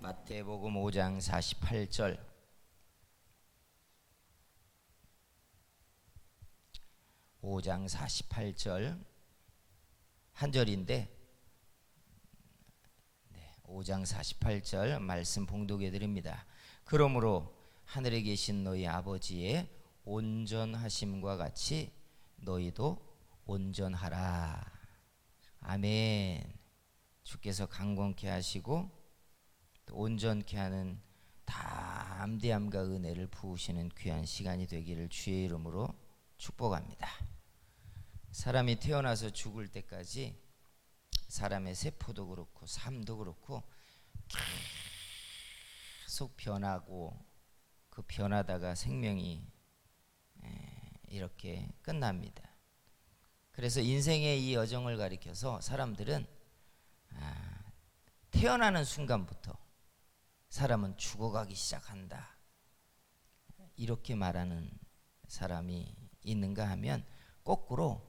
마태복음 5장 48절. 5장 48절 한 절인데 5장 48절 말씀 봉독해 드립니다. 그러므로 하늘에 계신 너희 아버지의 온전하심과 같이 너희도 온전하라. 아멘. 주께서 강건케 하시고 또 온전케 하는 담대함과 은혜를 부으시는 귀한 시간이 되기를 주의 이름으로 축복합니다. 사람이 태어나서 죽을 때까지 사람의 세포도 그렇고 삶도 그렇고 계속 변하고 그 변하다가 생명이 이렇게 끝납니다. 그래서 인생의 이 여정을 가리켜서 사람들은 태어나는 순간부터 사람은 죽어가기 시작한다, 이렇게 말하는 사람이 있는가 하면 거꾸로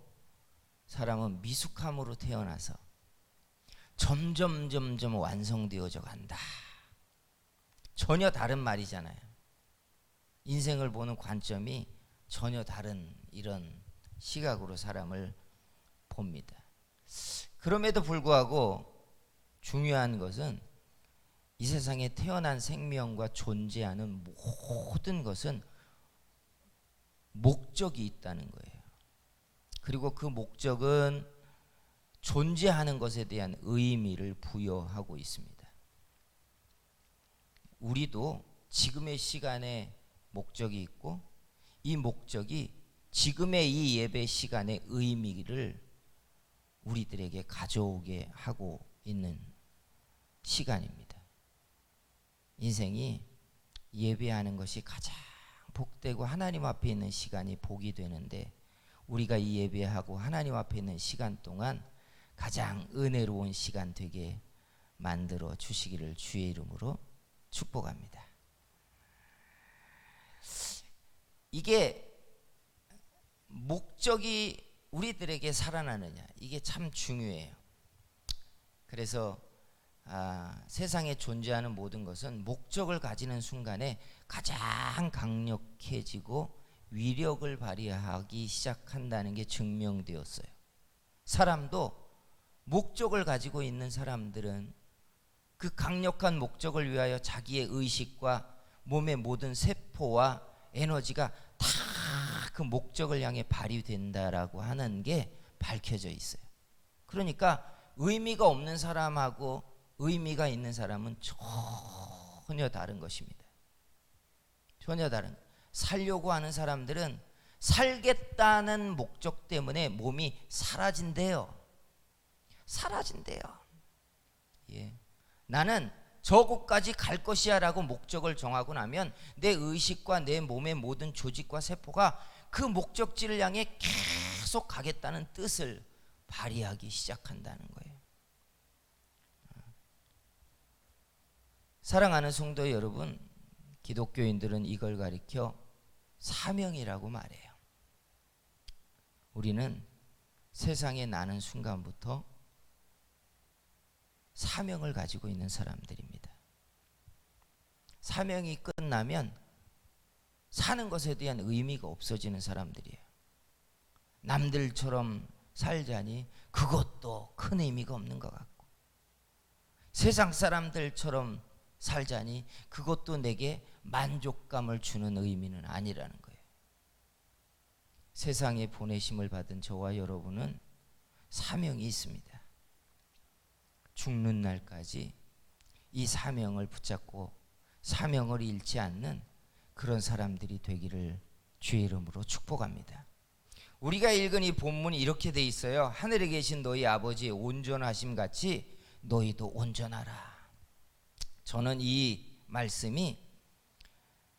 사람은 미숙함으로 태어나서 점점 완성되어져 간다. 전혀 다른 말이잖아요. 인생을 보는 관점이 전혀 다른 이런 시각으로 사람을 봅니다. 그럼에도 불구하고 중요한 것은 이 세상에 태어난 생명과 존재하는 모든 것은 목적이 있다는 거예요. 그리고 그 목적은 존재하는 것에 대한 의미를 부여하고 있습니다. 우리도 지금의 시간에 목적이 있고 이 목적이 지금의 이 예배 시간의 의미를 우리들에게 가져오게 하고 있는 시간입니다. 인생이 예배하는 것이 가장 복되고 하나님 앞에 있는 시간이 복이 되는데, 우리가 이 예배하고 하나님 앞에 있는 시간 동안 가장 은혜로운 시간 되게 만들어 주시기를 주의 이름으로 축복합니다. 이게 목적이 우리들에게 살아나느냐, 이게 참 중요해요. 그래서 세상에 존재하는 모든 것은 목적을 가지는 순간에 가장 강력해지고 위력을 발휘하기 시작한다는 게 증명되었어요. 사람도 목적을 가지고 있는 사람들은 그 강력한 목적을 위하여 자기의 의식과 몸의 모든 세포와 에너지가 다 그 목적을 향해 발휘된다라고 하는 게 밝혀져 있어요. 그러니까 의미가 없는 사람하고 의미가 있는 사람은 전혀 다른 것입니다. 전혀 다른. 살려고 하는 사람들은 살겠다는 목적 때문에 몸이 사라진대요. 예. 나는 저곳까지 갈 것이야 라고 목적을 정하고 나면 내 의식과 내 몸의 모든 조직과 세포가 그 목적지를 향해 계속 가겠다는 뜻을 발휘하기 시작한다는 거예요. 사랑하는 성도 여러분, 기독교인들은 이걸 가리켜 사명이라고 말해요. 우리는 세상에 나는 순간부터 사명을 가지고 있는 사람들입니다. 사명이 끝나면 사는 것에 대한 의미가 없어지는 사람들이에요. 남들처럼 살자니 그것도 큰 의미가 없는 것 같고, 세상 사람들처럼 살자니 그것도 내게 만족감을 주는 의미는 아니라는 거예요. 세상에 보내심을 받은 저와 여러분은 사명이 있습니다. 죽는 날까지 이 사명을 붙잡고 사명을 잃지 않는 그런 사람들이 되기를 주의 이름으로 축복합니다. 우리가 읽은 이 본문이 이렇게 돼 있어요. 하늘에 계신 너희 아버지의 온전하심 같이 너희도 온전하라. 저는 이 말씀이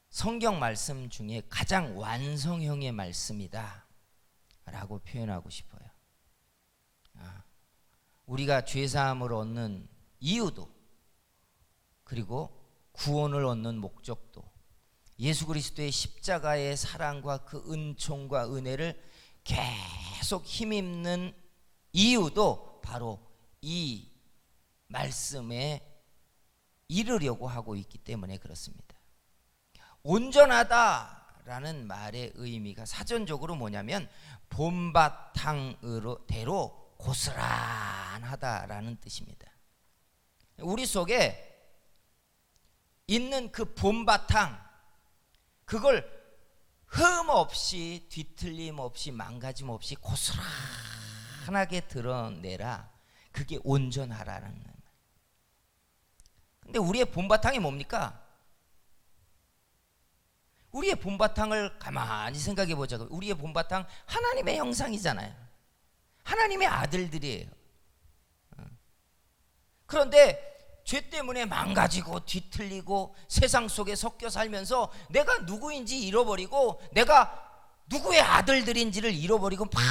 성경 말씀 중에 가장 완성형의 말씀이다 라고 표현하고 싶어요. 우리가 죄사함을 얻는 이유도, 그리고 구원을 얻는 목적도, 예수 그리스도의 십자가의 사랑과 그 은총과 은혜를 계속 힘입는 이유도 바로 이 말씀의 이루려고 하고 있기 때문에 그렇습니다. 온전하다라는 말의 의미가 사전적으로 뭐냐면 본바탕으로 대로 고스란하다라는 뜻입니다. 우리 속에 있는 그 본바탕, 그걸 흠 없이 뒤틀림 없이 망가짐 없이 고스란하게 드러내라. 그게 온전하라는 말. 근데 우리의 본바탕이 뭡니까? 우리의 본바탕을 가만히 생각해 보자고요. 우리의 본바탕 하나님의 형상이잖아요. 하나님의 아들들이에요. 그런데 죄 때문에 망가지고 뒤틀리고 세상 속에 섞여 살면서 내가 누구인지 잃어버리고 내가 누구의 아들들인지를 잃어버리고 막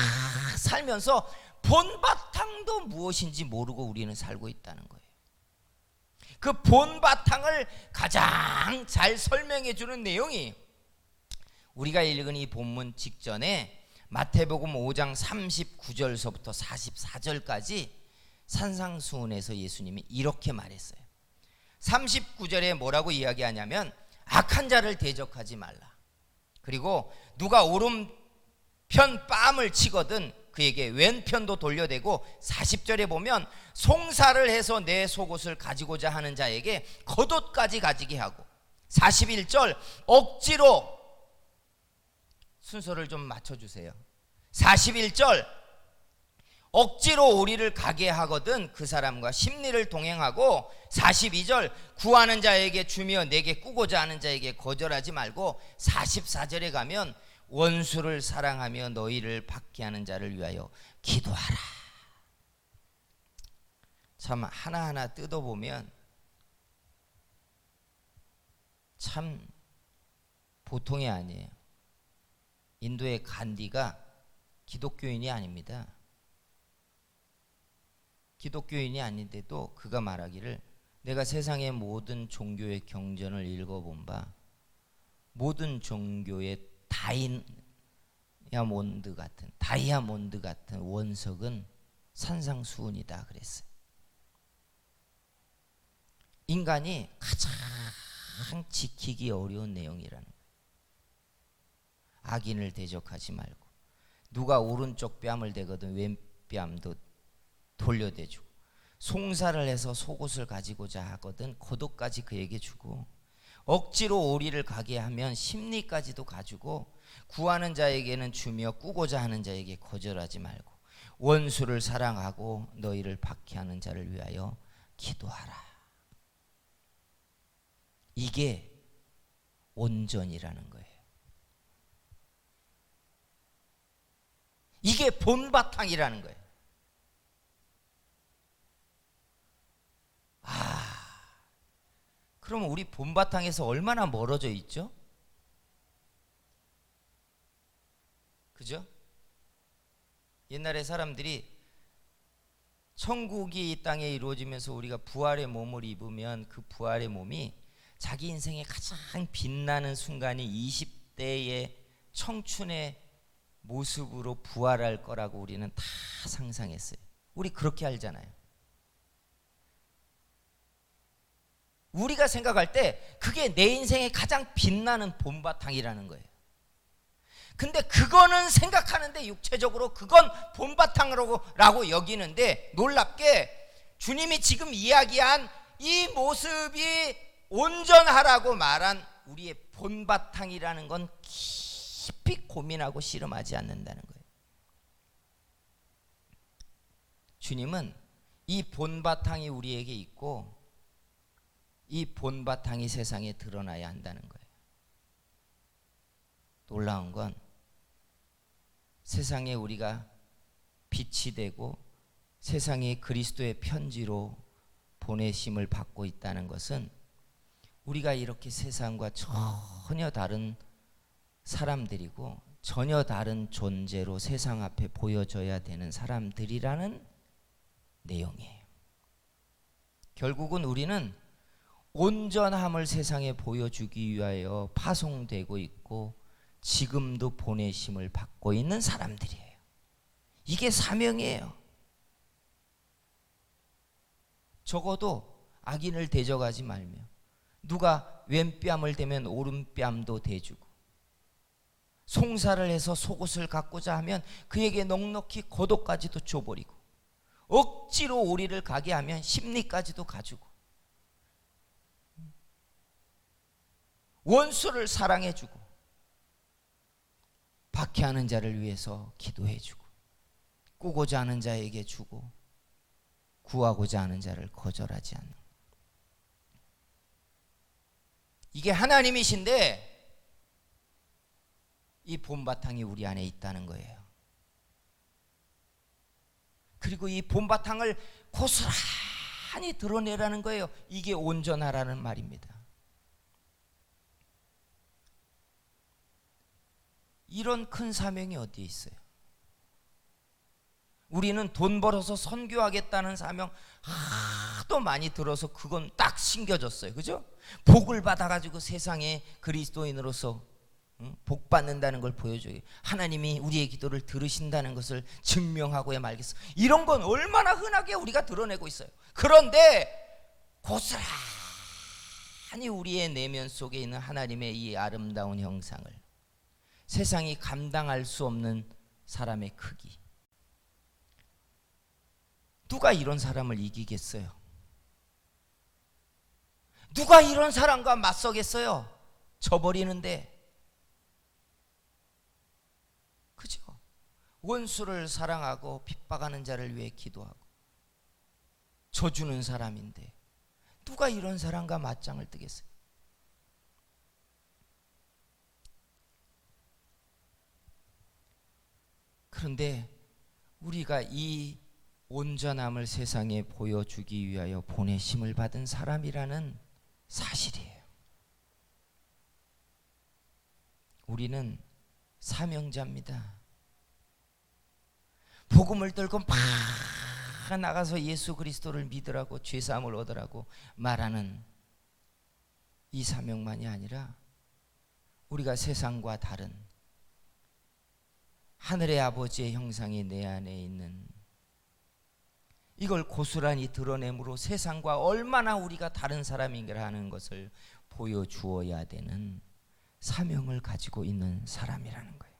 살면서 본바탕도 무엇인지 모르고 우리는 살고 있다는 거예요. 그 본바탕을 가장 잘 설명해 주는 내용이 우리가 읽은 이 본문 직전에 마태복음 5장 39절서부터 44절까지 산상수훈에서 예수님이 이렇게 말했어요. 39절에 뭐라고 이야기하냐면 악한 자를 대적하지 말라. 그리고 누가 오른편 뺨을 치거든 그에게 왼편도 돌려대고 40절에 보면 송사를 해서 내 속옷을 가지고자 하는 자에게 겉옷까지 가지게 하고 41절 억지로 순서를 좀 맞춰주세요. 41절 억지로 오리를 가게 하거든 그 사람과 심리를 동행하고 42절 구하는 자에게 주며 내게 꾸고자 하는 자에게 거절하지 말고 44절에 가면 원수를 사랑하며 너희를 받게 하는 자를 위하여 기도하라. 참 하나하나 뜯어보면 참 보통이 아니에요. 인도의 간디가 기독교인이 아닙니다. 기독교인이 아닌데도 그가 말하기를 내가 세상의 모든 종교의 경전을 읽어본 바 모든 종교의 다이아몬드 같은 원석은 산상수훈이다 그랬어요. 인간이 가장 지키기 어려운 내용이라는 거예요. 악인을 대적하지 말고 누가 오른쪽 뺨을 대거든 왼뺨도 돌려대주고 송사를 해서 속옷을 가지고자 하거든 겉옷까지 그에게 주고 억지로 오리를 가게 하면 심리까지도 가지고 구하는 자에게는 주며 꾸고자 하는 자에게 거절하지 말고 원수를 사랑하고 너희를 박해하는 자를 위하여 기도하라. 이게 온전이라는 거예요. 이게 본바탕이라는 거예요. 그러면 우리 본바탕에서 얼마나 멀어져 있죠? 그죠? 옛날에 사람들이 천국이 이 땅에 이루어지면서 우리가 부활의 몸을 입으면 그 부활의 몸이 자기 인생의 가장 빛나는 순간이 20대의 청춘의 모습으로 부활할 거라고 우리는 다 상상했어요. 우리 그렇게 알잖아요. 우리가 생각할 때 그게 내 인생의 가장 빛나는 본바탕이라는 거예요. 근데 그거는 생각하는데 육체적으로 그건 본바탕이라고 여기는데 놀랍게 주님이 지금 이야기한 이 모습이 온전하라고 말한 우리의 본바탕이라는 건 깊이 고민하고 씨름하지 않는다는 거예요. 주님은 이 본바탕이 우리에게 있고 이 본바탕이 세상에 드러나야 한다는 거예요. 놀라운 건 세상에 우리가 빛이 되고 세상에 그리스도의 편지로 보내심을 받고 있다는 것은 우리가 이렇게 세상과 전혀 다른 사람들이고 전혀 다른 존재로 세상 앞에 보여져야 되는 사람들이라는 내용이에요. 결국은 우리는 온전함을 세상에 보여주기 위하여 파송되고 있고 지금도 보내심을 받고 있는 사람들이에요. 이게 사명이에요. 적어도 악인을 대적하지 말며 누가 왼뺨을 대면 오른뺨도 대주고 송사를 해서 속옷을 갖고자 하면 그에게 넉넉히 겉옷까지도 줘버리고 억지로 오리를 가게 하면 심리까지도 가주고 원수를 사랑해주고 박해하는 자를 위해서 기도해주고 꾸고자 하는 자에게 주고 구하고자 하는 자를 거절하지 않는, 이게 하나님이신데 이 본바탕이 우리 안에 있다는 거예요. 그리고 이 본바탕을 고스란히 드러내라는 거예요. 이게 온전하라는 말입니다. 이런 큰 사명이 어디에 있어요? 우리는 돈 벌어서 선교하겠다는 사명 하도 많이 들어서 그건 딱 심겨졌어요. 그죠? 복을 받아가지고 세상에 그리스도인으로서 복 받는다는 걸 보여줘요. 하나님이 우리의 기도를 들으신다는 것을 증명하고야 말겠어. 이런 건 얼마나 흔하게 우리가 드러내고 있어요. 그런데 고스란히 우리의 내면 속에 있는 하나님의 이 아름다운 형상을, 세상이 감당할 수 없는 사람의 크기, 누가 이런 사람을 이기겠어요? 누가 이런 사람과 맞서겠어요? 져버리는데. 그죠? 원수를 사랑하고 핍박하는 자를 위해 기도하고 져주는 사람인데 누가 이런 사람과 맞짱을 뜨겠어요? 그런데 우리가 이 온전함을 세상에 보여주기 위하여 보내심을 받은 사람이라는 사실이에요. 우리는 사명자입니다. 복음을 들고 막 나가서 예수 그리스도를 믿으라고 죄사함을 얻으라고 말하는 이 사명만이 아니라 우리가 세상과 다른 하늘의 아버지의 형상이 내 안에 있는 이걸 고스란히 드러내므로 세상과 얼마나 우리가 다른 사람인가 하는 것을 보여주어야 되는 사명을 가지고 있는 사람이라는 거예요.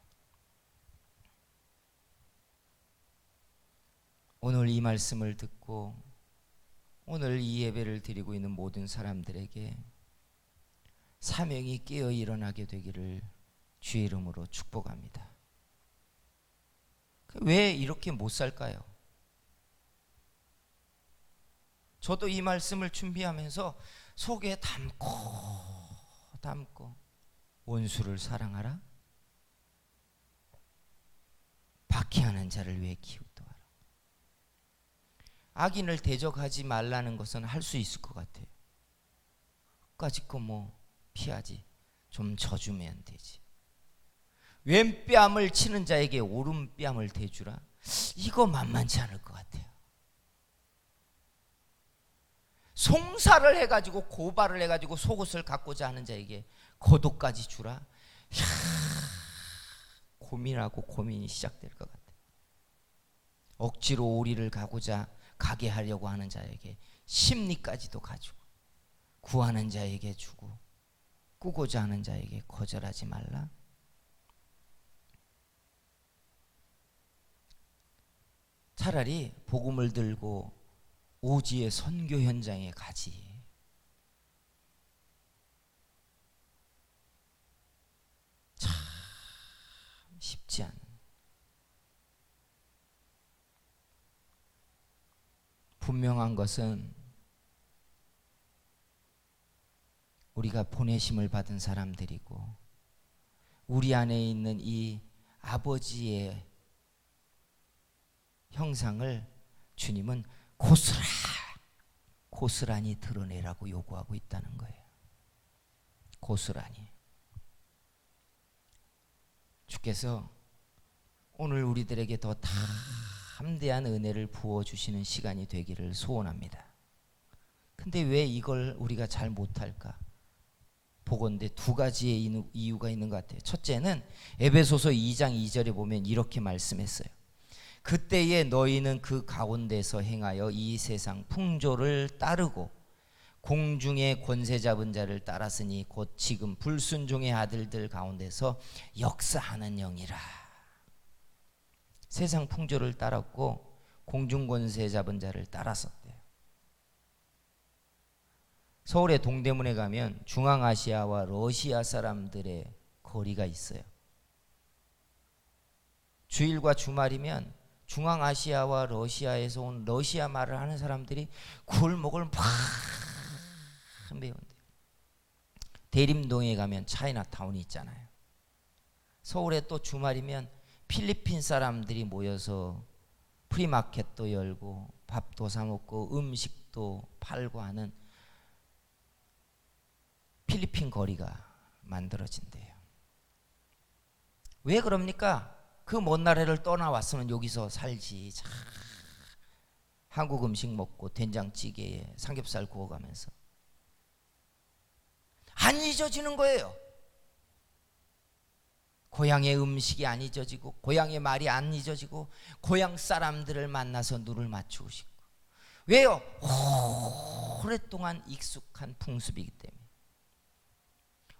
오늘 이 말씀을 듣고 오늘 이 예배를 드리고 있는 모든 사람들에게 사명이 깨어 일어나게 되기를 주의 이름으로 축복합니다. 왜 이렇게 못 살까요? 저도 이 말씀을 준비하면서 속에 담고 원수를 사랑하라, 박해하는 자를 위해 기도하라. 악인을 대적하지 말라는 것은 할 수 있을 것 같아요. 끝까지 거 뭐 피하지, 좀 져주면 되지. 왼뺨을 치는 자에게 오른뺨을 대주라, 이거 만만치 않을 것 같아요. 송사를 해가지고 고발을 해가지고 속옷을 갖고자 하는 자에게 겉옷까지 주라, 이야, 고민하고 고민이 시작될 것 같아요. 억지로 오리를 가게 하려고 하는 자에게 심리까지도 가지고 구하는 자에게 주고 꾸고자 하는 자에게 거절하지 말라. 차라리 복음을 들고 오지의 선교 현장에 가지. 참 쉽지 않은, 분명한 것은 우리가 보내심을 받은 사람들이고 우리 안에 있는 이 아버지의 형상을 주님은 고스란히 드러내라고 요구하고 있다는 거예요. 고스란히. 주께서 오늘 우리들에게 더 담대한 은혜를 부어주시는 시간이 되기를 소원합니다. 근데 왜 이걸 우리가 잘 못할까? 보건대 두 가지의 이유가 있는 것 같아요. 첫째는 에베소서 2장 2절에 보면 이렇게 말씀했어요. 그때에 너희는 그 가운데서 행하여 이 세상 풍조를 따르고 공중의 권세 잡은 자를 따랐으니 곧 지금 불순종의 아들들 가운데서 역사하는 영이라. 세상 풍조를 따랐고 공중 권세 잡은 자를 따랐었대요. 서울의 동대문에 가면 중앙아시아와 러시아 사람들의 거리가 있어요. 주일과 주말이면 중앙아시아와 러시아에서 온 러시아 말을 하는 사람들이 골목을 막 메운대요. 대림동에 가면 차이나타운이 있잖아요. 서울에 또 주말이면 필리핀 사람들이 모여서 프리마켓도 열고 밥도 사 먹고 음식도 팔고 하는 필리핀 거리가 만들어진대요. 왜 그럽니까? 그 먼 나라를 떠나왔으면 여기서 살지. 자, 한국 음식 먹고 된장찌개에 삼겹살 구워가면서 안 잊어지는 거예요. 고향의 음식이 안 잊어지고 고향의 말이 안 잊어지고 고향 사람들을 만나서 눈을 맞추고 싶고. 왜요? 오랫동안 익숙한 풍습이기 때문에.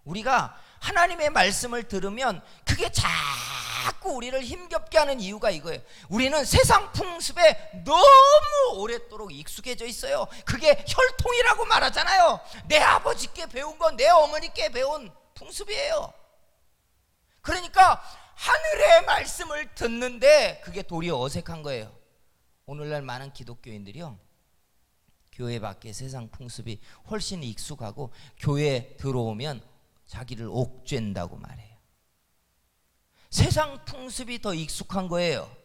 우리가 하나님의 말씀을 들으면 그게 자꾸 우리를 힘겹게 하는 이유가 이거예요. 우리는 세상 풍습에 너무 오랫도록 익숙해져 있어요. 그게 혈통이라고 말하잖아요. 내 아버지께 배운 건 내 어머니께 배운 풍습이에요. 그러니까 하늘의 말씀을 듣는데 그게 도리어 어색한 거예요. 오늘날 많은 기독교인들이요, 교회 밖에 세상 풍습이 훨씬 익숙하고 교회에 들어오면 자기를 옥죄인다고 말해요. 세상 풍습이 더 익숙한 거예요.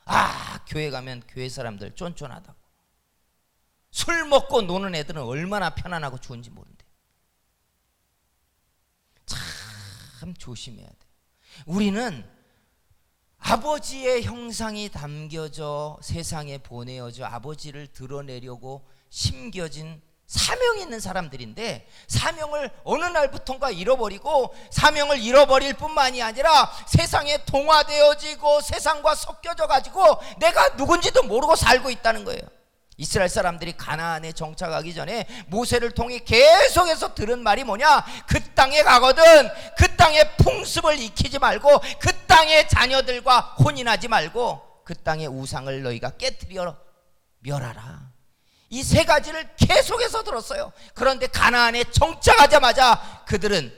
아, 교회 가면 교회 사람들 쫀쫀하다고. 술 먹고 노는 애들은 얼마나 편안하고 좋은지 모른대. 참 조심해야 돼. 우리는 아버지의 형상이 담겨져 세상에 보내어져 아버지를 드러내려고 심겨진 사명이 있는 사람들인데, 사명을 어느 날부턴가 잃어버리고 사명을 잃어버릴 뿐만이 아니라 세상에 동화되어지고 세상과 섞여져 가지고 내가 누군지도 모르고 살고 있다는 거예요. 이스라엘 사람들이 가나안에 정착하기 전에 모세를 통해 계속해서 들은 말이 뭐냐? 그 땅에 가거든 그 땅의 풍습을 익히지 말고 그 땅의 자녀들과 혼인하지 말고 그 땅의 우상을 너희가 깨트려 멸하라. 이 세 가지를 계속해서 들었어요. 그런데 가나안에 정착하자마자 그들은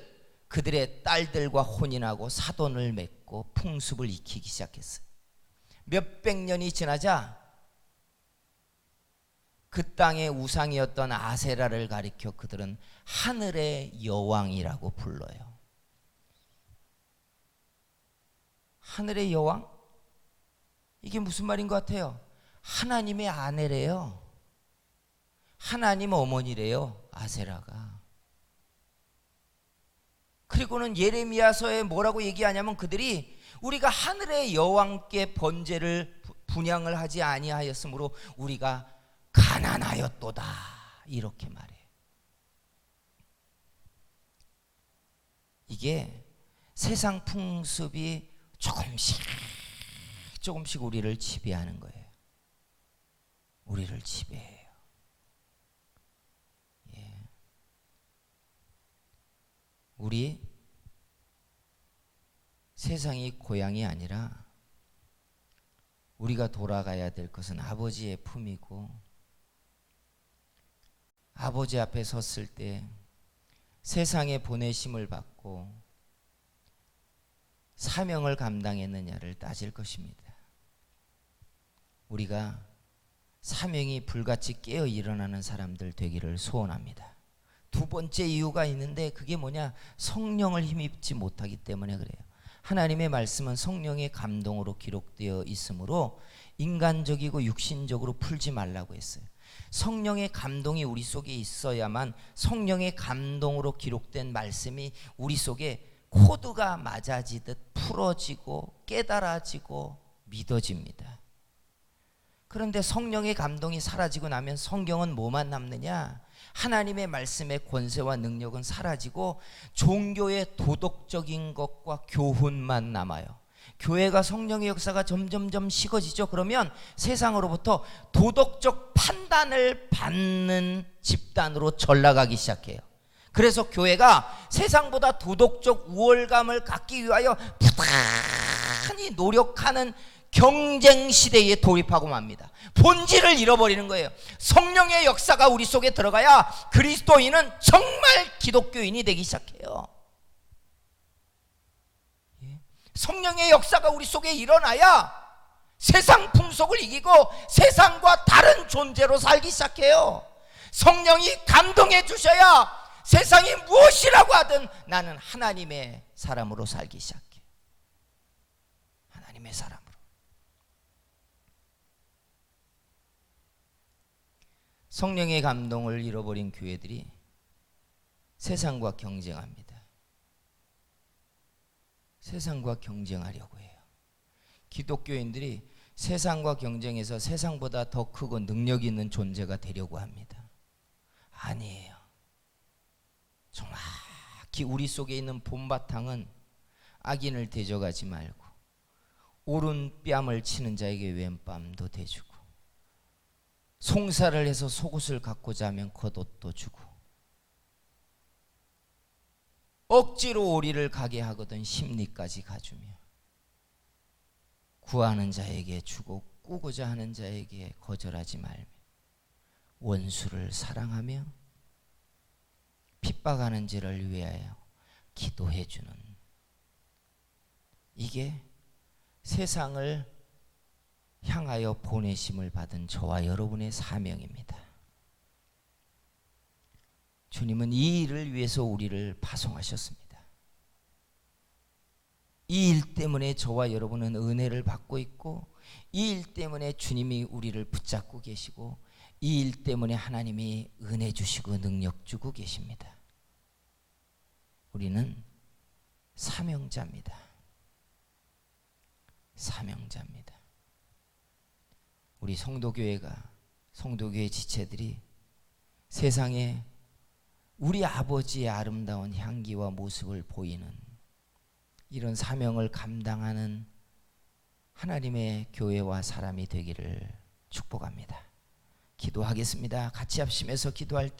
그들의 딸들과 혼인하고 사돈을 맺고 풍습을 익히기 시작했어요. 몇백 년이 지나자 그 땅의 우상이었던 아세라를 가리켜 그들은 하늘의 여왕이라고 불러요. 하늘의 여왕? 이게 무슨 말인 것 같아요? 하나님의 아내래요. 하나님 어머니래요, 아세라가. 그리고는 예레미야서에 뭐라고 얘기하냐면 그들이 우리가 하늘의 여왕께 번제를 분향을 하지 아니하였으므로 우리가 가난하였도다, 이렇게 말해요. 이게 세상 풍습이 조금씩 우리를 지배하는 거예요. 우리를 지배해요. 우리 세상이 고향이 아니라 우리가 돌아가야 될 것은 아버지의 품이고, 아버지 앞에 섰을 때 세상에 보내심을 받고 사명을 감당했느냐를 따질 것입니다. 우리가 사명이 불같이 깨어 일어나는 사람들 되기를 소원합니다. 두 번째 이유가 있는데 그게 뭐냐? 성령을 힘입지 못하기 때문에 그래요. 하나님의 말씀은 성령의 감동으로 기록되어 있으므로 인간적이고 육신적으로 풀지 말라고 했어요. 성령의 감동이 우리 속에 있어야만 성령의 감동으로 기록된 말씀이 우리 속에 코드가 맞아지듯 풀어지고 깨달아지고 믿어집니다. 그런데 성령의 감동이 사라지고 나면 성경은 뭐만 남느냐? 하나님의 말씀의 권세와 능력은 사라지고 종교의 도덕적인 것과 교훈만 남아요. 교회가 성령의 역사가 점점점 식어지죠. 그러면 세상으로부터 도덕적 판단을 받는 집단으로 전락하기 시작해요. 그래서 교회가 세상보다 도덕적 우월감을 갖기 위하여 부단히 노력하는 경쟁 시대에 돌입하고 맙니다. 본질을 잃어버리는 거예요. 성령의 역사가 우리 속에 들어가야 그리스도인은 정말 기독교인이 되기 시작해요. 성령의 역사가 우리 속에 일어나야 세상 풍속을 이기고 세상과 다른 존재로 살기 시작해요. 성령이 감동해 주셔야 세상이 무엇이라고 하든 나는 하나님의 사람으로 살기 시작해요. 하나님의 사람으로. 성령의 감동을 잃어버린 교회들이 세상과 경쟁합니다. 세상과 경쟁하려고 해요. 기독교인들이 세상과 경쟁해서 세상보다 더 크고 능력 있는 존재가 되려고 합니다. 아니에요. 정확히 우리 속에 있는 본바탕은 악인을 대적하지 말고 오른 뺨을 치는 자에게 왼뺨도 대주고 송사를 해서 속옷을 갖고자 하면 겉옷도 주고 억지로 오리를 가게 하거든 심리까지 가주며 구하는 자에게 주고 꾸고자 하는 자에게 거절하지 말며 원수를 사랑하며 핍박하는 자를 위하여 기도해 주는, 이게 세상을 향하여 보내심을 받은 저와 여러분의 사명입니다. 주님은 이 일을 위해서 우리를 파송하셨습니다. 이 일 때문에 저와 여러분은 은혜를 받고 있고, 이 일 때문에 주님이 우리를 붙잡고 계시고, 이 일 때문에 하나님이 은혜 주시고 능력 주고 계십니다. 우리는 사명자입니다. 사명자입니다. 우리 성도교회가, 성도교회 지체들이 세상에 우리 아버지의 아름다운 향기와 모습을 보이는 이런 사명을 감당하는 하나님의 교회와 사람이 되기를 축복합니다. 기도하겠습니다. 같이 합심해서 기도할 때